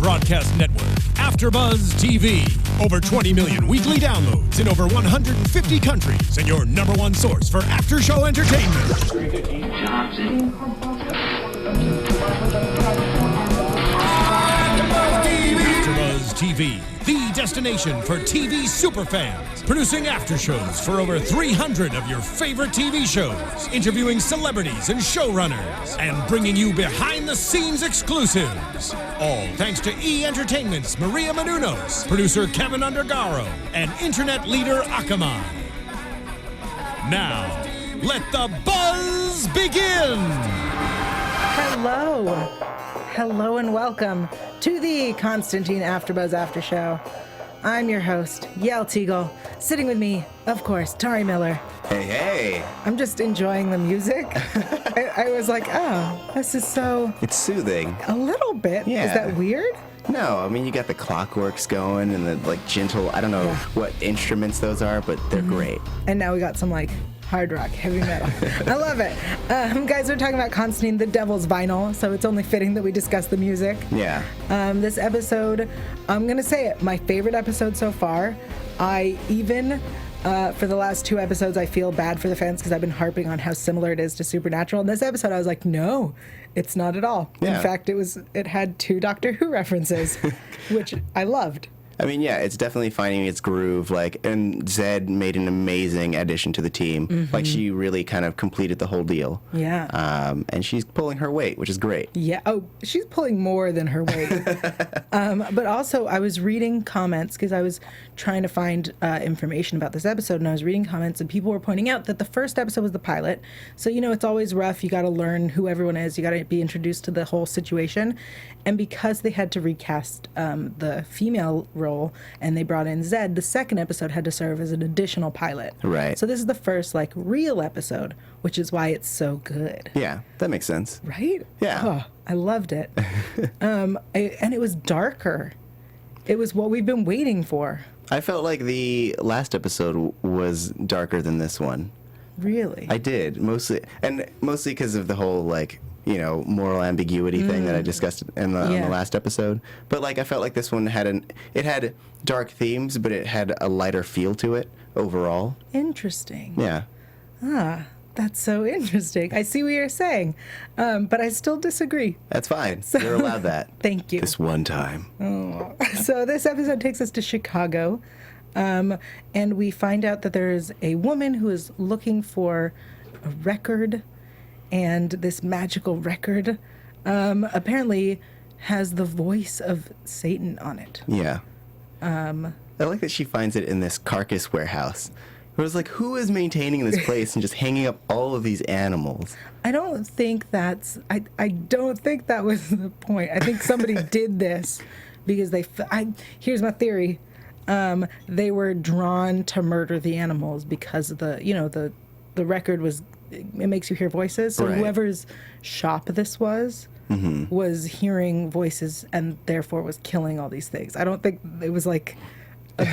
broadcast network, AFTERBUZZ TV. Over 20 million weekly downloads in over 150 countries, and your number one source for after-show entertainment. AFTERBUZZ TV, the destination for TV superfans, producing after-shows for over 300 of your favorite TV shows, interviewing celebrities and showrunners, and bringing you behind-the-scenes exclusives. All thanks to E! Entertainment's Maria Menounos, producer Kevin Undergaro, and internet leader Akamai. Now, let the buzz begin! Hello and welcome to the Constantine AfterBuzz After Show. I'm your host, Yael Tygiel. Sitting with me, of course, Tauri Miller. Hey. I'm just enjoying the music. I was like, oh, this is so... It's soothing. A little bit. Yeah. Is that weird? No, I mean, you got the clockworks going and the, gentle, I don't know what instruments those are, but they're great. And now we got some, hard rock, heavy metal. I love it. Guys, we're talking about Constantine, the Devil's Vinyl, so it's only fitting that we discuss the music. Yeah. This episode, I'm going to say it, my favorite episode so far. I even, for the last two episodes, I feel bad for the fans because I've been harping on how similar it is to Supernatural. In this episode, I was like, no, it's not at all. Yeah. In fact, it had two Doctor Who references, which I loved. I mean, yeah, it's definitely finding its groove, and Zed made an amazing addition to the team. Mm-hmm. She really kind of completed the whole deal. Yeah. And she's pulling her weight, which is great. Yeah. Oh, she's pulling more than her weight. But also, I was reading comments because I was trying to find information about this episode, and I was reading comments, and people were pointing out that the first episode was the pilot. So, it's always rough. You got to learn who everyone is. You got to be introduced to the whole situation. And because they had to recast the female role and they brought in Zed, the second episode had to serve as an additional pilot. Right. So this is the first, real episode, which is why it's so good. Yeah, that makes sense. Right? Yeah. Oh, I loved it. And it was darker. It was what we've been waiting for. I felt like the last episode was darker than this one. Really? I did, mostly because of the whole, moral ambiguity thing that I discussed on the last episode. But, I felt like this one had dark themes, but it had a lighter feel to it overall. Interesting. Yeah. That's so interesting. I see what you're saying, but I still disagree. That's fine. You're allowed that. Thank you. This one time. Oh. So this episode takes us to Chicago, and we find out that there's a woman who is looking for a record, and this magical record apparently has the voice of Satan on it. Yeah. I like that she finds it in this carcass warehouse. It was who is maintaining this place and just hanging up all of these animals? I don't think I don't think that was the point. I think somebody did this because here's my theory. They were drawn to murder the animals because the record was, it makes you hear voices. So whoever's shop this was hearing voices and therefore was killing all these things. I don't think it was a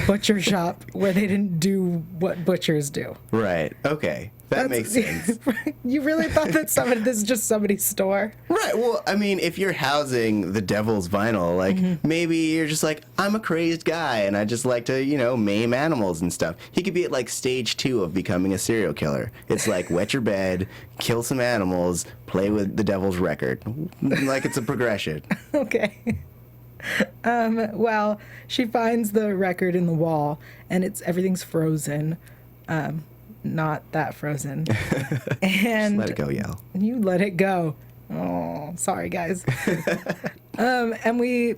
butcher shop where they didn't do what butchers do. Right. Okay. That makes sense. You really thought that this is just somebody's store? Right. Well, I mean, if you're housing the Devil's Vinyl, maybe you're just I'm a crazed guy and I just like to, maim animals and stuff. He could be at stage 2 of becoming a serial killer. It's wet your bed, kill some animals, play with the Devil's record. It's a progression. Okay. Well, she finds the record in the wall, and everything's frozen. Not that frozen. And just let it go, Yael. You let it go. Oh, sorry, guys. And we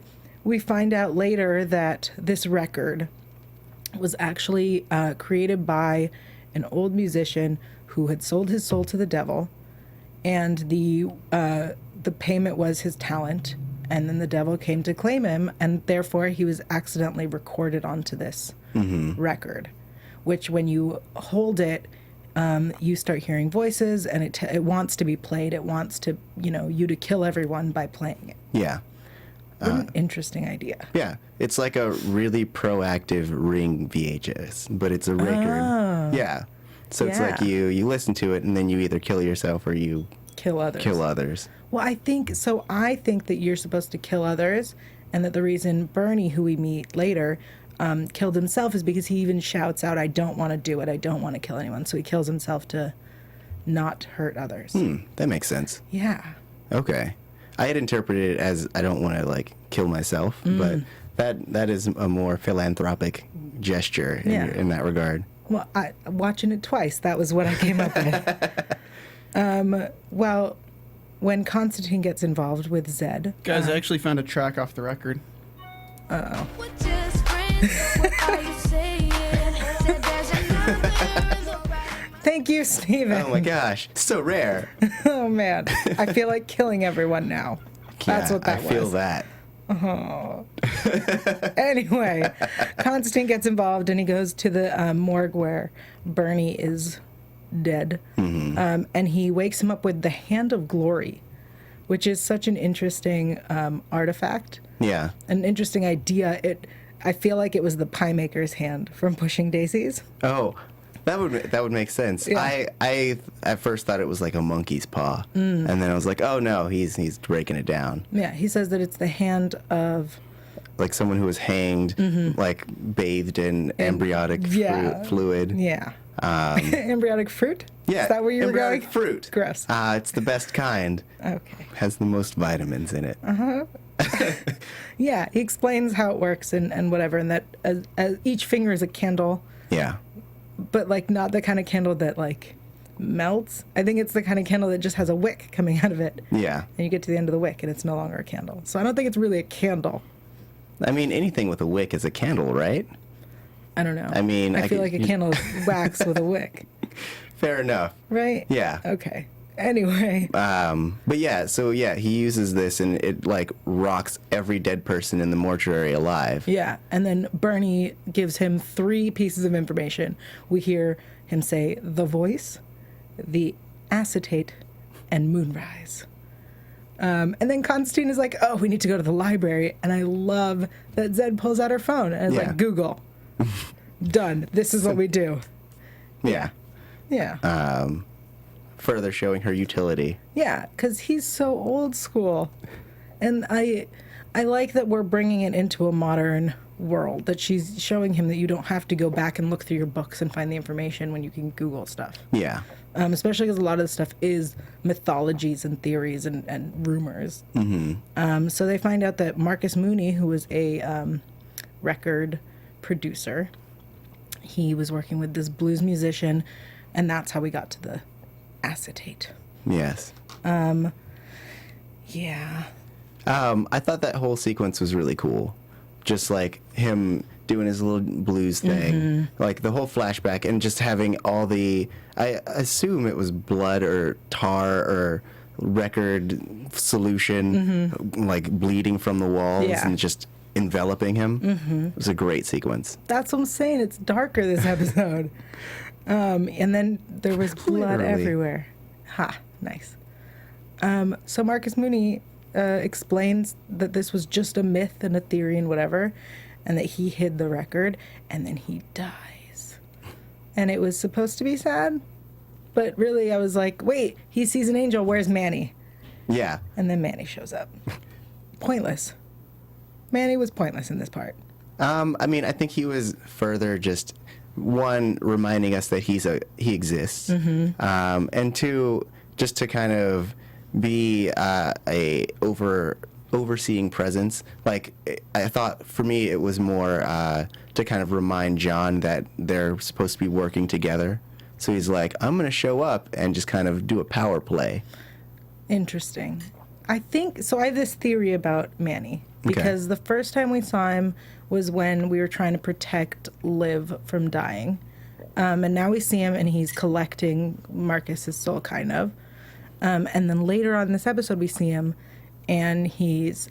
find out later that this record was actually created by an old musician who had sold his soul to the devil, and the payment was his talent. And then the devil came to claim him, and therefore he was accidentally recorded onto this record, which when you hold it, you start hearing voices, and it wants to be played. It wants to, you to kill everyone by playing it. Yeah. What an interesting idea. Yeah. It's like a really proactive Ring VHS, but it's a record. Oh. Yeah. So it's you listen to it, and then you either kill yourself or you kill others. Well, I think that you're supposed to kill others and that the reason Bernie, who we meet later, killed himself is because he even shouts out, "I don't want to do it. I don't want to kill anyone." So he kills himself to not hurt others. That makes sense. Yeah. Okay. I had interpreted it as I don't want to like kill myself, but that is a more philanthropic gesture in that regard. Well, watching it twice, that was what I came up with. Well, when Constantine gets involved with Zed... Guys, I actually found a track off the record. Uh-oh. Thank you, Steven. Oh my gosh, so rare. Oh man, I feel like killing everyone now. That's what that was. I feel that. Oh. Anyway, Constantine gets involved and he goes to the morgue where Bernie is dead. And he wakes him up with the Hand of Glory, which is such an interesting artifact. Yeah. An interesting idea. I feel like it was the pie maker's hand from Pushing Daisies. Oh, that would make sense. Yeah. I at first thought it was like a monkey's paw, and then I was like, oh no, he's breaking it down. Yeah, he says that it's the hand of like someone who was hanged, like bathed in embryonic fluid. Yeah. Embryonic fruit? Yeah. Is that where you were going? Embryonic fruit. Gross. It's the best kind. Okay. Has the most vitamins in it. Yeah, he explains how it works and whatever, and that as each finger is a candle. Yeah. But like not the kind of candle that like melts. I think it's the kind of candle that just has a wick coming out of it. Yeah. And you get to the end of the wick and it's no longer a candle. So I don't think it's really a candle. I mean, anything with a wick is a candle, right? I don't know. I mean, I feel like a candle is wax with a wick. Fair enough. Right? Yeah. Okay. Anyway. But yeah, so yeah, he uses this and it like rocks every dead person in the mortuary alive. Yeah, and then Bernie gives him 3 pieces of information. We hear him say the voice, the acetate, and moonrise. And then Constantine is like, oh, we need to go to the library. And I love that Zed pulls out her phone and is like, Google. Done. This is what we do. Yeah. Yeah. Further showing her utility. Yeah, because he's so old school. And I like that we're bringing it into a modern world, that she's showing him that you don't have to go back and look through your books and find the information when you can Google stuff. Yeah. Especially because a lot of the stuff is mythologies and theories and rumors. So they find out that Marcus Mooney, who was a record producer, he was working with this blues musician, and that's how we got to the acetate. Yes. Yeah. I thought that whole sequence was really cool. Just like him doing his little blues thing. Like the whole flashback and just having all the, I assume it was blood or tar or record solution, like bleeding from the walls and just enveloping him. It was a great sequence. That's what I'm saying. It's darker this episode. And then there was blood Literally. everywhere. Ha, nice. So Marcus Mooney explains that this was just a myth and a theory and whatever, and that he hid the record, and then he dies. And it was supposed to be sad, but really I was like, wait, he sees an angel, where's Manny? Yeah. And then Manny shows up. Pointless. Manny was pointless in this part. I mean, I think he was further just, one, reminding us that he exists, and 2, just to kind of be a overseeing presence. Like, I thought for me it was more to kind of remind John that they're supposed to be working together. So he's like, I'm going to show up and just kind of do a power play. Interesting. I think so. I have this theory about Manny because the first time we saw him was when we were trying to protect Liv from dying, and now we see him and he's collecting Marcus's soul, kind of. And then later on in this episode, we see him, and he's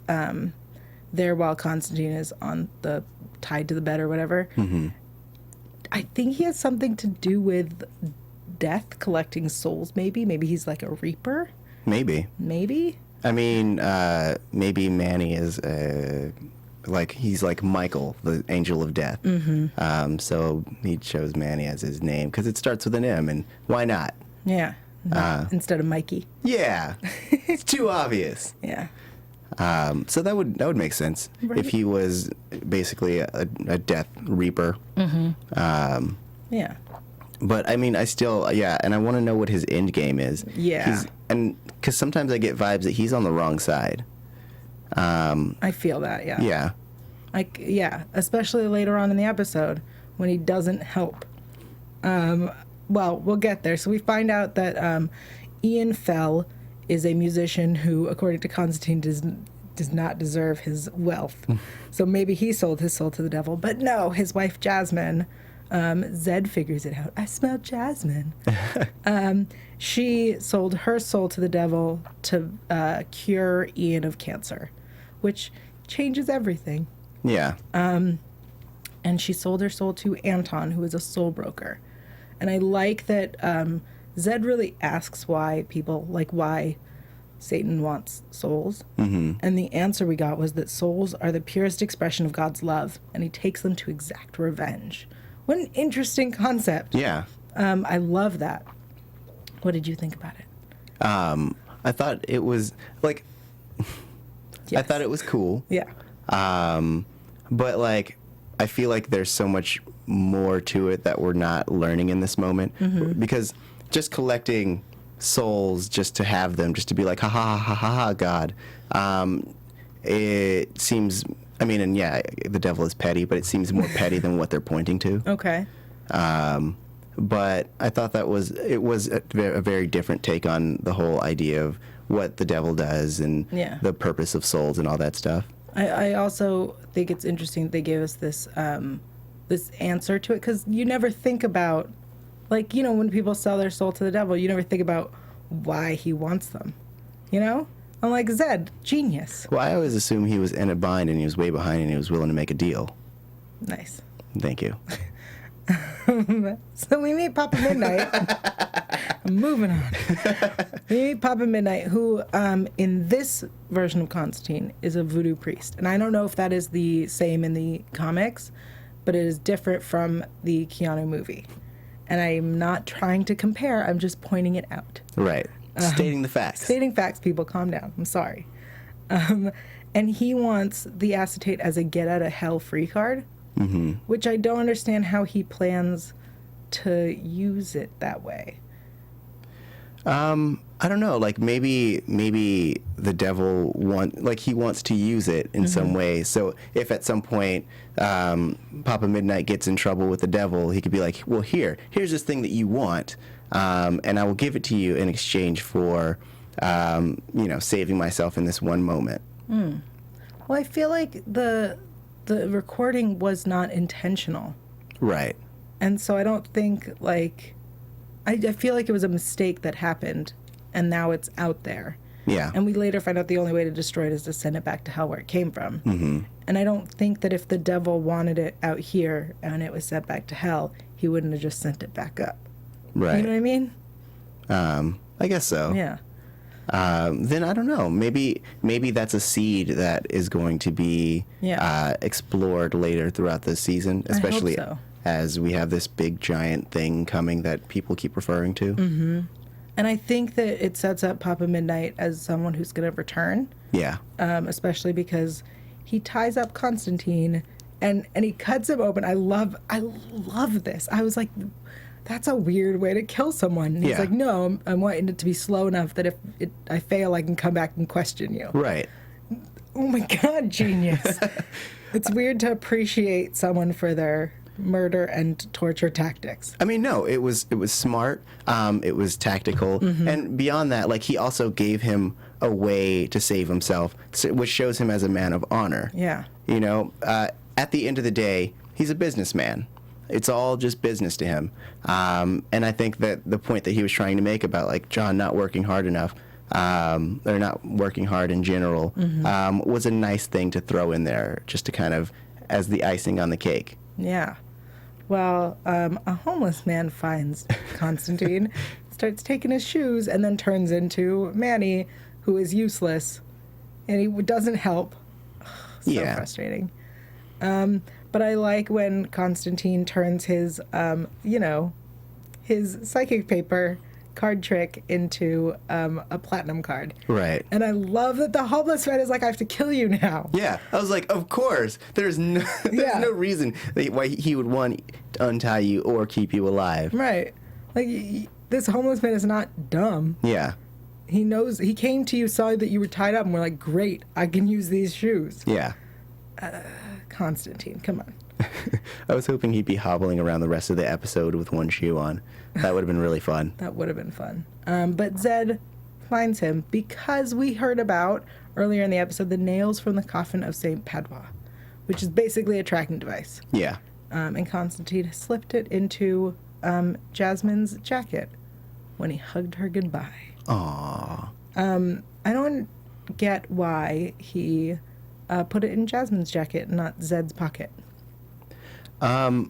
there while Constantine is on the tied to the bed or whatever. I think he has something to do with death, collecting souls. Maybe he's like a reaper. Maybe. I mean, maybe Manny is like he's like Michael, the angel of death. So he chose Manny as his name because it starts with an M, and why not? Yeah. Instead of Mikey. Yeah, it's too obvious. Yeah. So that would make sense Right. if he was basically a Death Reaper. Yeah. But I mean, I still, and I want to know what his end game is. Yeah. And because sometimes I get vibes that he's on the wrong side. I feel that, yeah. Yeah. Especially later on in the episode when he doesn't help. Well, we'll get there. So we find out that Ian Fell is a musician who, according to Constantine, does not deserve his wealth. So maybe he sold his soul to the devil. But no, his wife Jasmine, Zed figures it out. I smell jasmine. She sold her soul to the devil to cure Ian of cancer, which changes everything. Yeah. And she sold her soul to Anton, who is a soul broker. And I like that Zed really asks why Satan wants souls. Mm-hmm. And the answer we got was that souls are the purest expression of God's love, and he takes them to exact revenge. What an interesting concept. Yeah. I love that. What did you think about it? I thought it was, like, I thought it was cool. Yeah. But, like, I feel like there's so much more to it that we're not learning in this moment. Mm-hmm. Because just collecting souls just to have them, just to be like, ha ha ha ha ha, God. It seems, I mean, and yeah, the devil is petty, but it seems more petty than what they're pointing to. Okay. But I thought it was a very different take on the whole idea of what the devil does and the purpose of souls and all that stuff. I also think it's interesting that they gave us this this answer to it, because you never think about, like, you know, when people sell their soul to the devil, you never think about why he wants them, you know? Unlike Zed, genius. Well, I always assume he was in a bind and he was way behind and he was willing to make a deal. Nice. Thank you. So we meet Papa Midnight. I'm moving on. We meet Papa Midnight, who, in this version of Constantine, is a voodoo priest. And I don't know if that is the same in the comics, but it is different from the Keanu movie. And I'm not trying to compare, I'm just pointing it out. Right. Stating the facts. Stating facts, people, calm down. I'm sorry. And he wants the acetate as a get out of hell free card, which I don't understand how he plans to use it that way. I don't know. Like maybe the devil he wants to use it in some way. So if at some point Papa Midnight gets in trouble with the devil, he could be like, well, here's this thing that you want, and I will give it to you in exchange for saving myself in this one moment. Well, I feel like the recording was not intentional. Right. And so I don't think, like, I feel like it was a mistake that happened, and now it's out there. Yeah. And we later find out the only way to destroy it is to send it back to hell where it came from. Mm-hmm. And I don't think that if the devil wanted it out here and it was sent back to hell, he wouldn't have just sent it back up. Right. You know what I mean? I guess so. Yeah. Then I don't know. Maybe that's a seed that is going to be explored later throughout the season, especially I hope so. As we have this big giant thing coming that people keep referring to. Mm-hmm. And I think that it sets up Papa Midnight as someone who's going to return. Yeah. Especially because he ties up Constantine and he cuts him open. I love this. I was like, that's a weird way to kill someone. And he's like, no, I'm wanting it to be slow enough that if I fail, I can come back and question you. Right. Oh my God, genius. It's weird to appreciate someone for their murder and torture tactics. I mean, no, it was smart. It was tactical. Mm-hmm. And beyond that, like, he also gave him a way to save himself, which shows him as a man of honor. Yeah. You know, at the end of the day, he's a businessman. It's all just business to him. And I think that the point that he was trying to make about, like, John not working hard enough, or not working hard in general, was a nice thing to throw in there, just to kind of, as the icing on the cake. Yeah. Well, a homeless man finds Constantine, starts taking his shoes, and then turns into Manny, who is useless, and he doesn't help. So frustrating. But I like when Constantine turns his, his psychic paper card trick into a platinum card. Right. And I love that the homeless man is like, I have to kill you now. Yeah, I was like, of course. There's no reason why he would want to untie you or keep you alive. Right. Like, this homeless man is not dumb. Yeah. He knows, he came to you, saw that you were tied up, and we're like, great, I can use these shoes. Yeah. Constantine, come on. I was hoping he'd be hobbling around the rest of the episode with one shoe on. That would have been really fun. That would have been fun. But Zed finds him because we heard about, earlier in the episode, the nails from the coffin of St. Padua, which is basically a tracking device. Yeah. And Constantine slipped it into Jasmine's jacket when he hugged her goodbye. Aww. I don't get why he put it in Jasmine's jacket, not Zed's pocket. I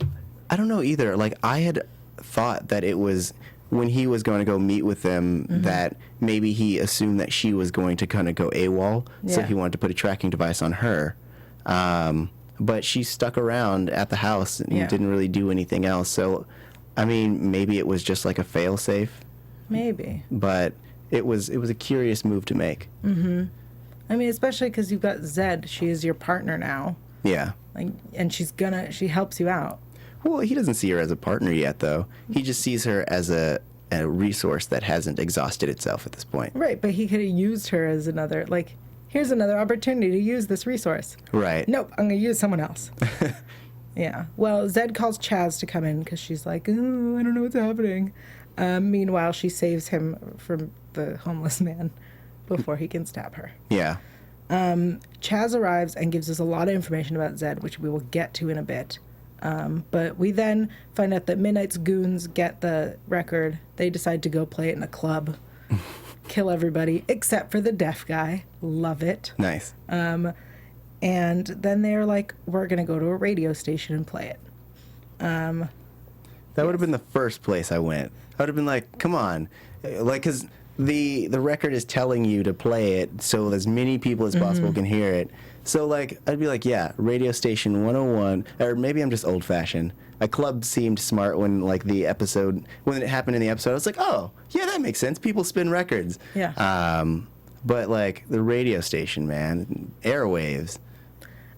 don't know either. Like, I had thought that it was when he was going to go meet with them that maybe he assumed that she was going to kind of go AWOL, so Yeah. he wanted to put a tracking device on her. But she stuck around at the house and Yeah. didn't really do anything else. So, I mean, maybe it was just like a fail-safe, Maybe. but it was a curious move to make. I mean, especially because you've got Zed. She is your partner now. Yeah. Like, and she helps you out. Well, he doesn't see her as a partner yet, though. He just sees her as a resource that hasn't exhausted itself at this point. Right, but he could have used her as another, like, here's another opportunity to use this resource. Right. Nope, I'm going to use someone else. Yeah. Well, Zed calls Chaz to come in because she's like, oh, I don't know what's happening. Meanwhile, she saves him from the homeless man before he can stab her. Yeah. Chaz arrives and gives us a lot of information about Zed, which we will get to in a bit. But we then find out that Midnight's goons get the record. They decide to go play it in a club, kill everybody except for the deaf guy. Love it. Nice. And then they're like, we're going to go to a radio station and play it. That would have been the first place I went. I would have been like, come on. Like, because the record is telling you to play it so as many people as possible can hear it. So, like, I'd be like, yeah, radio station 101, or maybe I'm just old-fashioned. A club seemed smart when, like, when it happened in the episode, I was like, oh, yeah, that makes sense. People spin records. Yeah. But, like, the radio station, man, airwaves.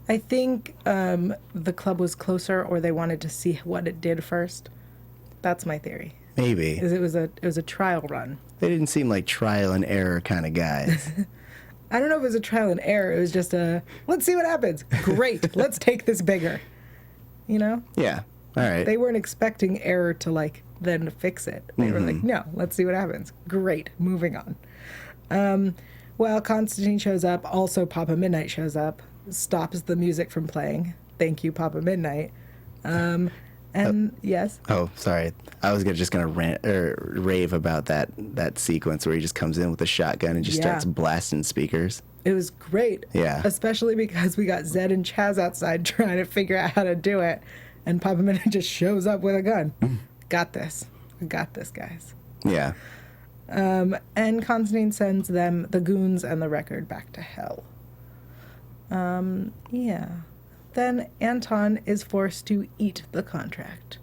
I think the club was closer, or they wanted to see what it did first. That's my theory. Maybe. Is it was a trial run. They didn't seem like trial and error kind of guys. I don't know if it was a trial and error. It was just let's see what happens. Great. Let's take this bigger. You know? Yeah. All right. They weren't expecting error to, like, then fix it. They were like, no, let's see what happens. Great. Moving on. Well, Constantine shows up. Also, Papa Midnight shows up. Stops the music from playing. Thank you, Papa Midnight. Yes. Oh, sorry. I was just gonna rave about that sequence where he just comes in with a shotgun and just starts blasting speakers. It was great. Yeah. Especially because we got Zed and Chaz outside trying to figure out how to do it, and Papa Midnight just shows up with a gun. Got this. We got this, guys. Yeah. And Constantine sends them, the goons and the record, back to hell. Yeah. Then Anton is forced to eat the contract.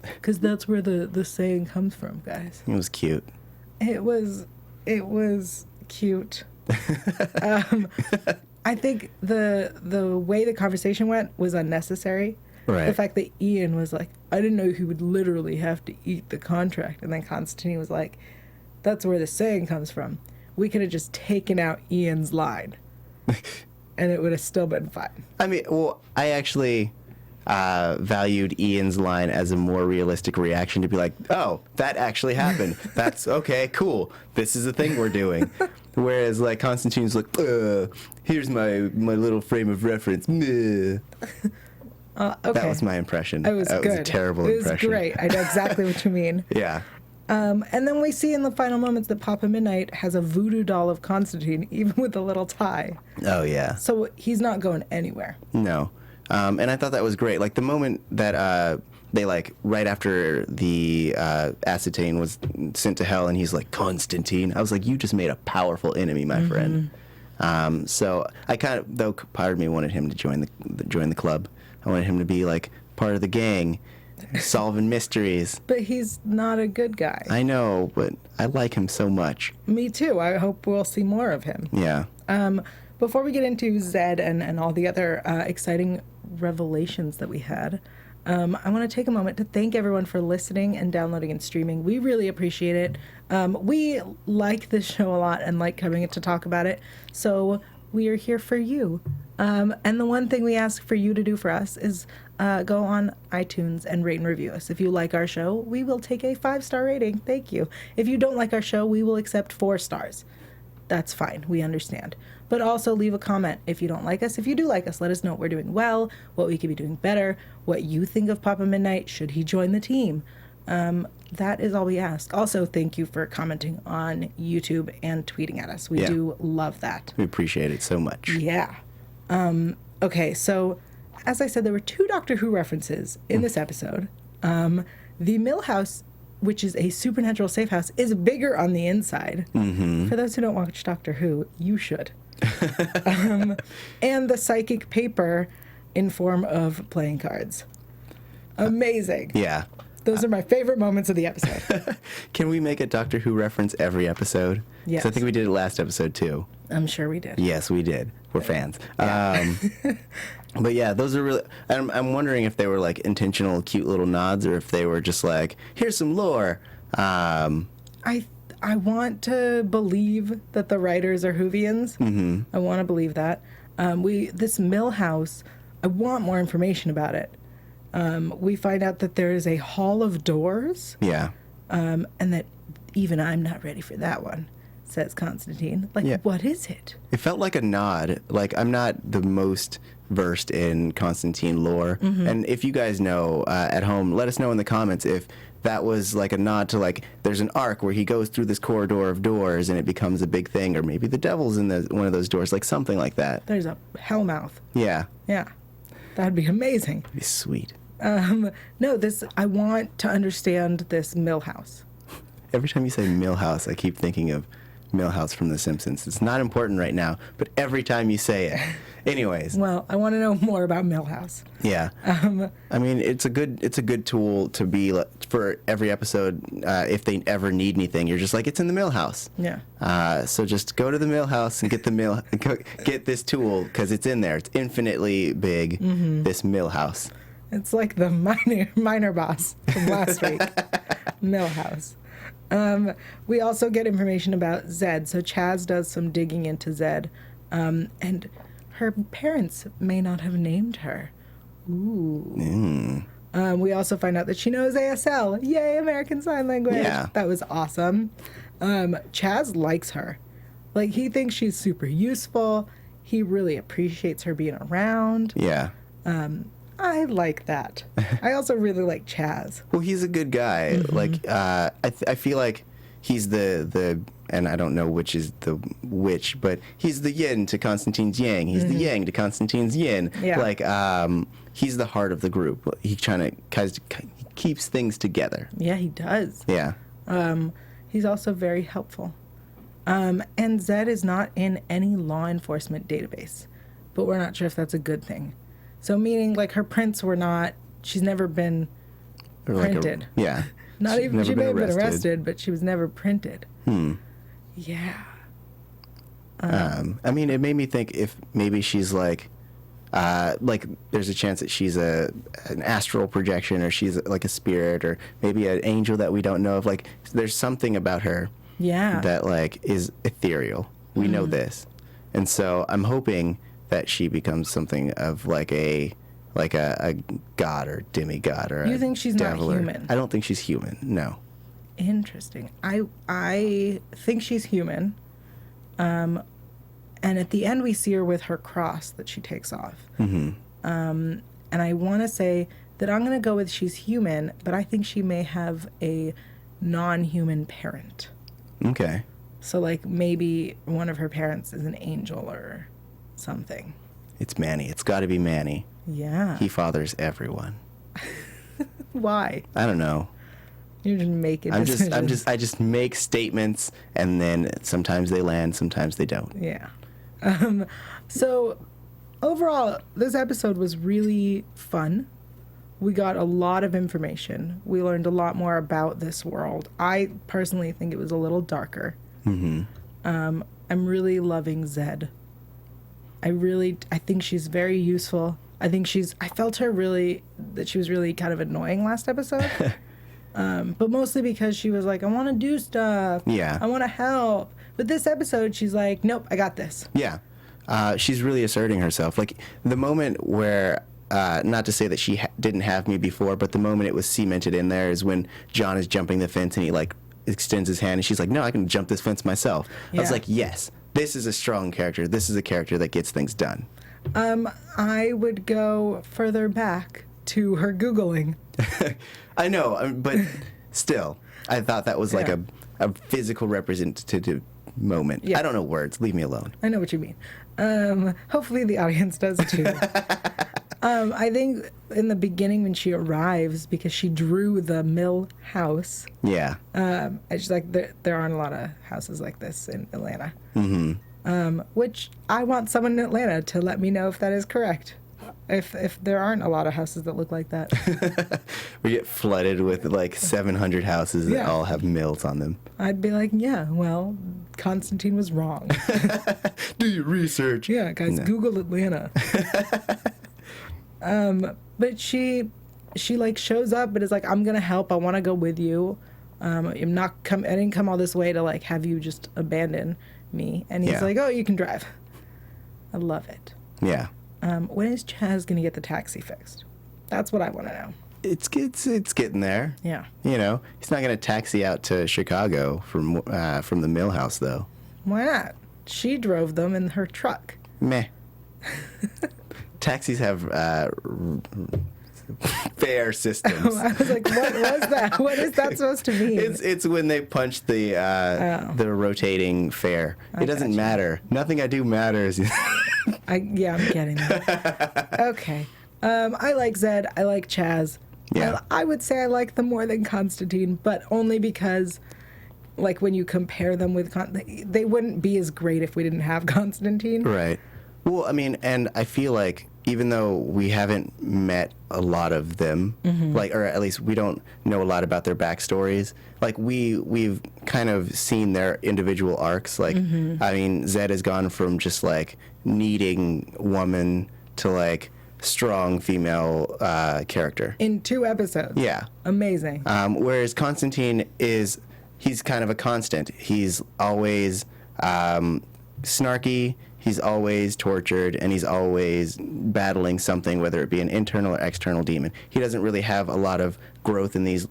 Because that's where the saying comes from, guys. It was cute. It was cute. I think the way the conversation went was unnecessary. Right. The fact that Ian was like, I didn't know he would literally have to eat the contract. And then Constantine was like, that's where the saying comes from. We could have just taken out Ian's line. And it would have still been fine. I mean, well, I actually valued Ian's line as a more realistic reaction to be like, oh, that actually happened. That's okay, cool. This is a thing we're doing. Whereas, like, Constantine's like, here's my little frame of reference. Meh. Okay. That was my impression. It was that good. was a terrible impression. impression. It was great. I know exactly what you mean. Yeah. And then we see in the final moments that Papa Midnight has a voodoo doll of Constantine, even with a little tie. Oh, yeah. So he's not going anywhere. No. And I thought that was great. Like, the moment that they, like, right after the acetane was sent to hell and he's like, Constantine, I was like, you just made a powerful enemy, my friend. So I kind of, though part of me wanted him to join the club. I wanted him to be, like, part of the gang. solving mysteries. But he's not a good guy. I know, but I like him so much. Me too. I hope we'll see more of him. Yeah. Before we get into Zed and all the other exciting revelations that we had, I want to take a moment to thank everyone for listening and downloading and streaming. We really appreciate it. We like this show a lot and like coming to talk about it. So we are here for you. And the one thing we ask for you to do for us is go on iTunes and rate and review us. If you like our show, we will take a 5-star rating. Thank you. If you don't like our show, we will accept 4 stars. That's fine. We understand. But also leave a comment if you don't like us. If you do like us, let us know what we're doing well, what we could be doing better, what you think of Papa Midnight. Should he join the team? That is all we ask. Also, thank you for commenting on YouTube and tweeting at us. We do love that. We appreciate it so much. Yeah. Okay, so as I said, there were 2 Doctor Who references in this episode. The Mill House, which is a supernatural safe house, is bigger on the inside. Mm-hmm. For those who don't watch Doctor Who, you should. And the psychic paper in form of playing cards. Amazing. Yeah. Those are my favorite moments of the episode. Can we make a Doctor Who reference every episode? Yes. 'Cause I think we did it last episode too. I'm sure we did. Yes, we did. We're fans. Yeah. But yeah, those are really. I'm wondering if they were like intentional, cute little nods, or if they were just like, here's some lore. I want to believe that the writers are Whovians. Mm-hmm. I want to believe that. This Mill House, I want more information about it. We find out that there is a hall of doors. Yeah. And that even I'm not ready for that one, says Constantine. What is it? It felt like a nod. Like, I'm not the most versed in Constantine lore. Mm-hmm. And if you guys know at home, let us know in the comments if that was like a nod to, like, there's an arc where he goes through this corridor of doors and it becomes a big thing, or maybe the devil's in one of those doors, like something like that. There's a hellmouth. Yeah. Yeah. That'd be amazing. It'd be sweet. No, I want to understand this Mill House. Every time you say Mill House, I keep thinking of Millhouse from The Simpsons. It's not important right now, but every time you say it. Anyways. Well, I want to know more about Mill House. Yeah. I mean, it's a good tool to be for every episode. If they ever need anything, you're just like, it's in the Mill House. Yeah. So just go to the Mill House and get this tool, because it's in there. It's infinitely big. Mm-hmm. This Mill House. It's like the minor boss from last week. Mill House. We also get information about Zed. So Chaz does some digging into Zed. And her parents may not have named her. Ooh. We also find out that she knows ASL. Yay, American Sign Language. Yeah. That was awesome. Chaz likes her. Like, he thinks she's super useful. He really appreciates her being around. Yeah. I like that. I also really like Chaz. Well, he's a good guy. Mm-hmm. Like, I feel like he's the and I don't know which is the which, but he's the yin to Constantine's yang. He's the yang to Constantine's yin. Yeah. Like, he's the heart of the group. He keeps things together. Yeah, he does. Yeah. He's also very helpful. And Zed is not in any law enforcement database, but we're not sure if that's a good thing. So meaning, like, her prints were not, she's never been printed. Yeah. Not even, she may have been arrested, but she was never printed. Yeah. I mean, it made me think if maybe she's like there's a chance that she's an astral projection, or she's like a spirit, or maybe an angel that we don't know of. Like, there's something about her that, like, is ethereal. We know this. And so I'm hoping that she becomes something of like a god or demigod or you think she's not human? I don't think she's human. No. Interesting. I think she's human. And at the end we see her with her cross that she takes off. Mm-hmm. And I want to say that I'm going to go with she's human, but I think she may have a non-human parent. Okay. So, like, maybe one of her parents is an angel or something. It's Manny. It's got to be Manny. Yeah. He fathers everyone. Why? I don't know. You're just making decisions. I just make statements, and then sometimes they land, sometimes they don't. Yeah. So overall, this episode was really fun. we got a lot of information. We learned a lot more about this world. I personally think it was a little darker. Mm-hmm. I'm really loving Zed. I think she's very useful. I felt that she was really kind of annoying last episode. But mostly because she was like, I want to do stuff. Yeah. I want to help. But this episode, she's like, nope, I got this. Yeah. She's really asserting herself. Like, the moment where, not to say that she didn't have me before, but the moment it was cemented in there is when John is jumping the fence and he, like, extends his hand and she's like, no, I can jump this fence myself. Yeah. I was like, yes, this is a strong character. This is a character that gets things done. I would go further back to her Googling. I know, but still, I thought that was like a physical representative moment. Yeah. I don't know words. Leave me alone. I know what you mean. Hopefully the audience does too. I think in the beginning when she arrives, because she drew the mill house. Yeah. It's like there aren't a lot of houses like this in Atlanta. Mm-hmm. Which I want someone in Atlanta to let me know if that is correct. If there aren't a lot of houses that look like that. We get flooded with like 700 houses that all have mills on them. I'd be like, yeah, well, Constantine was wrong. Do your research. Yeah, guys, no. Google Atlanta. But she like shows up but is like, I'm gonna help. I want to go with you. I didn't come all this way to like have you just abandon me. And he's like, oh, you can drive. I love it. Yeah. When is Chaz gonna get the taxi fixed? That's what I want to know. It's getting there. Yeah. You know, he's not gonna taxi out to Chicago from the mill house though. Why not? She drove them in her truck. Meh. Taxis have fare systems. I was like, what was that? What is that supposed to mean? It's when they punch the rotating fare. It doesn't matter. Nothing I do matters. I'm getting that. Okay. I like Zed. I like Chaz. Yeah. I would say I like them more than Constantine, but only because, like, when you compare them with they wouldn't be as great if we didn't have Constantine. Right. Well, I mean, and I feel like even though we haven't met a lot of them, like, or at least we don't know a lot about their backstories, like we've kind of seen their individual arcs. Like, I mean, Zed has gone from just like needing woman to like strong female character in 2 episodes. Yeah, amazing. Whereas Constantine he's kind of a constant. He's always snarky. He's always tortured, and he's always battling something, whether it be an internal or external demon. He doesn't really have a lot of growth in these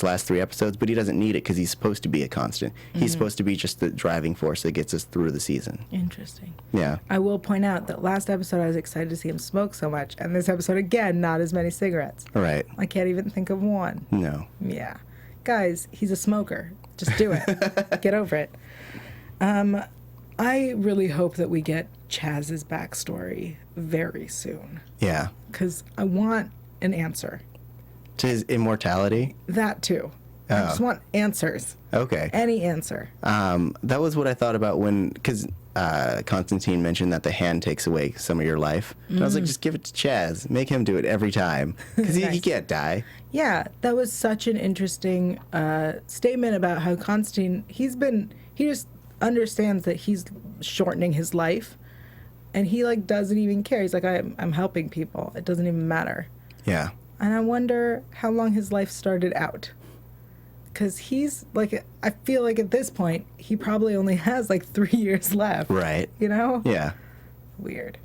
last 3 episodes, but he doesn't need it because he's supposed to be a constant. He's supposed to be just the driving force that gets us through the season. Interesting. Yeah. I will point out that last episode I was excited to see him smoke so much, and this episode, again, not as many cigarettes. Right. I can't even think of one. No. Yeah. Guys, he's a smoker. Just do it. Get over it. I really hope that we get Chaz's backstory very soon. Yeah. Because I want an answer. To his immortality? That too. Oh. I just want answers. Okay. Any answer. That was what I thought about because Constantine mentioned that the hand takes away some of your life. And I was like, just give it to Chaz. Make him do it every time. Because he can't die. Yeah, that was such an interesting statement about how Constantine, he just understands that he's shortening his life, and he like doesn't even care. He's like, I'm helping people. It doesn't even matter. Yeah. And I wonder how long his life started out. Because he's like, I feel like at this point, he probably only has like 3 years left. Right. You know? Yeah. Weird.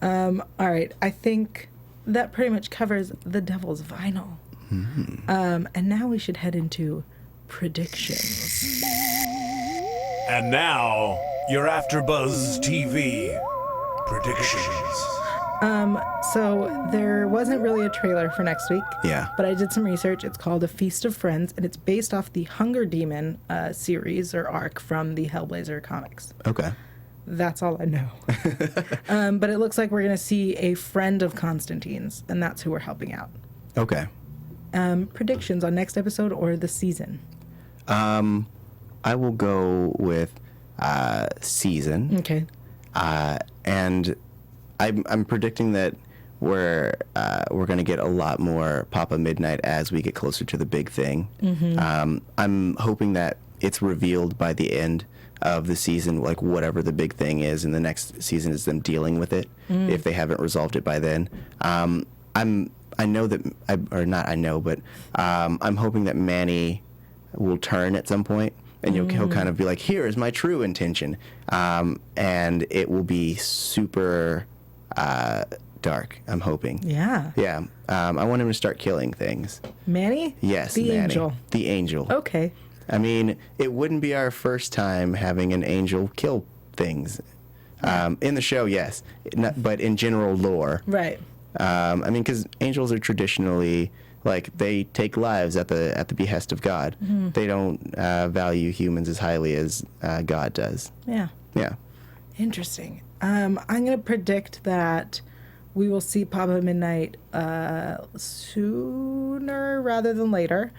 All right. I think that pretty much covers the Devil's Vinyl. And now we should head into predictions. And now, your AFTERBUZZ TV predictions. So there wasn't really a trailer for next week. Yeah. But I did some research. It's called A Feast of Friends, and it's based off the Hunger Demon series or arc from the Hellblazer comics. Okay. That's all I know. But it looks like we're going to see a friend of Constantine's, and that's who we're helping out. Okay. Predictions on next episode or the season? I will go with season. Okay. And I'm predicting that we're going to get a lot more Papa Midnight as we get closer to the big thing. I'm hoping that it's revealed by the end of the season, like whatever the big thing is, and the next season is them dealing with it if they haven't resolved it by then. I'm hoping that Manny will turn at some point, and he'll kind of be like, here is my true intention, and it will be super dark, I'm hoping. Yeah. I want him to start killing things. Manny? Yes, the Manny. angel. The angel. Okay. I mean, it wouldn't be our first time having an angel kill things. In the show, yes, but in general lore. Right. I mean, because angels are traditionally, like, they take lives at the behest of God. They don't value humans as highly as God does. Yeah. Yeah. Interesting. I'm going to predict that we will see Papa Midnight sooner rather than later.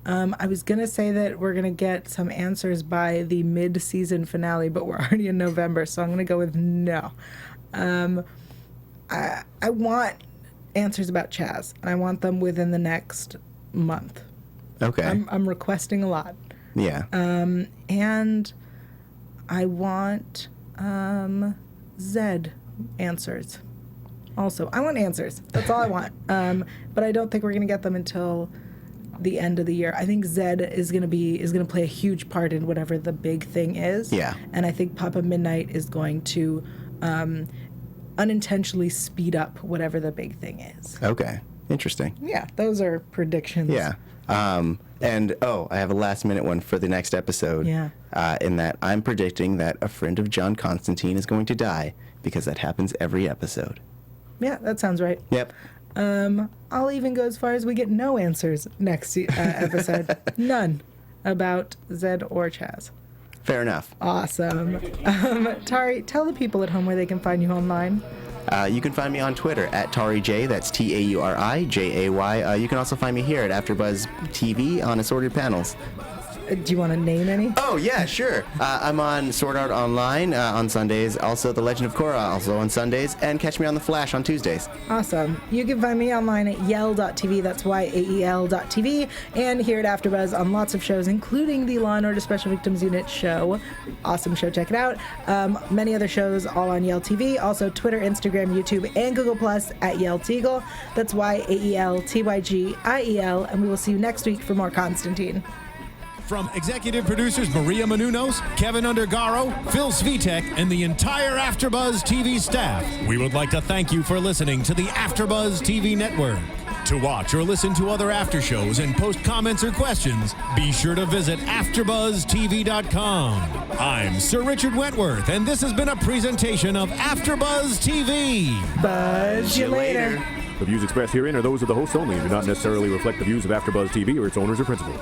I was going to say that we're going to get some answers by the mid-season finale, but we're already in November, so I'm going to go with no. I want answers about Chaz, and I want them within the next month. Okay. I'm requesting a lot. Yeah. And I want Zed answers. Also, I want answers. That's all I want. But I don't think we're going to get them until the end of the year. I think Zed is going to play a huge part in whatever the big thing is. Yeah. And I think Papa Midnight is going to unintentionally speed up whatever the big thing is. Okay. Interesting. Yeah, those are predictions. Yeah. I have a last minute one for the next episode. Yeah. In that I'm predicting that a friend of John Constantine is going to die, because that happens every episode. Yeah, that sounds right. Yep. I'll even go as far as we get no answers next episode. None about Zed or Chaz. Fair enough. Awesome. Tauri, tell the people at home where they can find you online. You can find me on Twitter at TauriJ. That's TauriJay. You can also find me here at AfterBuzz TV on Assorted Panels. Do you want to name any? Oh, yeah, sure. I'm on Sword Art Online on Sundays, also The Legend of Korra also on Sundays, and catch me on The Flash on Tuesdays. Awesome. You can find me online at yael.tv, that's yael.tv, and here at AfterBuzz on lots of shows, including the Law & Order Special Victims Unit show. Awesome show, check it out. Many other shows all on Yael TV, also Twitter, Instagram, YouTube, and Google Plus at Yael Tygiel. That's YAELTYGIEL, and we will see you next week for more Constantine. From executive producers Maria Menounos, Kevin Undergaro, Phil Svitek, and the entire AfterBuzz TV staff, we would like to thank you for listening to the AfterBuzz TV network. To watch or listen to other after shows and post comments or questions, be sure to visit AfterBuzzTV.com. I'm Sir Richard Wentworth, and this has been a presentation of AfterBuzz TV. Buzz you later. The views expressed herein are those of the hosts only and do not necessarily reflect the views of AfterBuzz TV or its owners or principals.